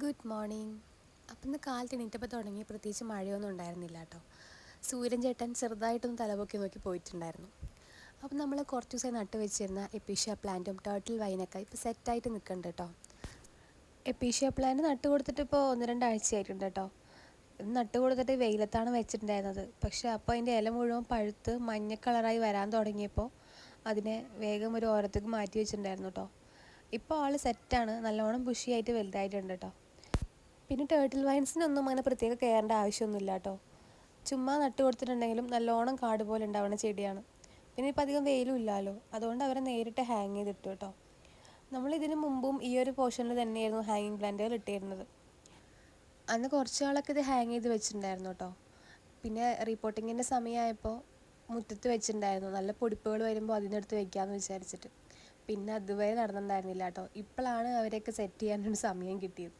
Good morning. അപ്പം ഇന്ന് കാലത്ത് എണീറ്റപ്പോൾ തുടങ്ങി പ്രത്യേകിച്ച് മഴയൊന്നും ഉണ്ടായിരുന്നില്ല കേട്ടോ. സൂര്യൻ ചേട്ടൻ ചെറുതായിട്ടൊന്ന് തലപൊക്കി നോക്കി പോയിട്ടുണ്ടായിരുന്നു. അപ്പം നമ്മൾ കുറച്ച് ദിവസമായി നട്ട് വെച്ചിരുന്ന എപ്പീഷ്യ പ്ലാന്റും ടേർട്ടിൽ വൈനൊക്കെ ഇപ്പോൾ സെറ്റായിട്ട് നിൽക്കുന്നുണ്ട് കേട്ടോ. എപ്പീഷ്യ പ്ലാന്റ് നട്ട് കൊടുത്തിട്ട് ഇപ്പോൾ 1-2 ആഴ്ചയായിട്ടുണ്ട് കേട്ടോ. ഇത് നട്ട് കൊടുത്തിട്ട് വെയിലത്താണ് വെച്ചിട്ടുണ്ടായിരുന്നത്. പക്ഷേ അപ്പോൾ അതിൻ്റെ ഇല മുഴുവൻ പഴുത്ത് മഞ്ഞ കളറായി വരാൻ തുടങ്ങിയപ്പോൾ അതിനെ വേഗം ഒരു ഓരത്തേക്ക് മാറ്റി വെച്ചിട്ടുണ്ടായിരുന്നു കേട്ടോ. ഇപ്പോൾ ആൾ സെറ്റാണ്, നല്ലോണം ബുഷിയായിട്ട് വലുതായിട്ടുണ്ട് കേട്ടോ. പിന്നെ ടേർട്ടിൽ വൈൻസിനൊന്നും അങ്ങനെ പ്രത്യേക കെയറിൻ്റെ ആവശ്യമൊന്നുമില്ല കേട്ടോ. ചുമ്മാ നട്ട് കൊടുത്തിട്ടുണ്ടെങ്കിലും നല്ലോണം കാട് പോലെ ഉണ്ടാവുന്ന ചെടിയാണ്. പിന്നെ ഇപ്പോൾ അധികം വെയിലും ഇല്ലല്ലോ, അതുകൊണ്ട് അവരെ നേരിട്ട് ഹാങ് ചെയ്തിട്ടു കേട്ടോ. നമ്മളിതിന് മുമ്പും ഈ ഒരു പോർഷനിൽ തന്നെയായിരുന്നു ഹാങ്ങിങ് പ്ലാന്റുകൾ ഇട്ടിരുന്നത്. അന്ന് കുറച്ച് നാളൊക്കെ ഇത് ഹാങ് ചെയ്ത് വെച്ചിട്ടുണ്ടായിരുന്നു കേട്ടോ. പിന്നെ റിപ്പോർട്ടിങ്ങിൻ്റെ സമയമായപ്പോൾ മുറ്റത്ത് വെച്ചിട്ടുണ്ടായിരുന്നു. നല്ല പൊടിപ്പുകൾ വരുമ്പോൾ അതിനടുത്ത് വെക്കാമെന്ന് വിചാരിച്ചിട്ട്. പിന്നെ അതുവരെ നടന്നിട്ടുണ്ടായിരുന്നില്ല കേട്ടോ. ഇപ്പോഴാണ് അവരെയൊക്കെ സെറ്റ് ചെയ്യാനൊരു സമയം കിട്ടിയത്.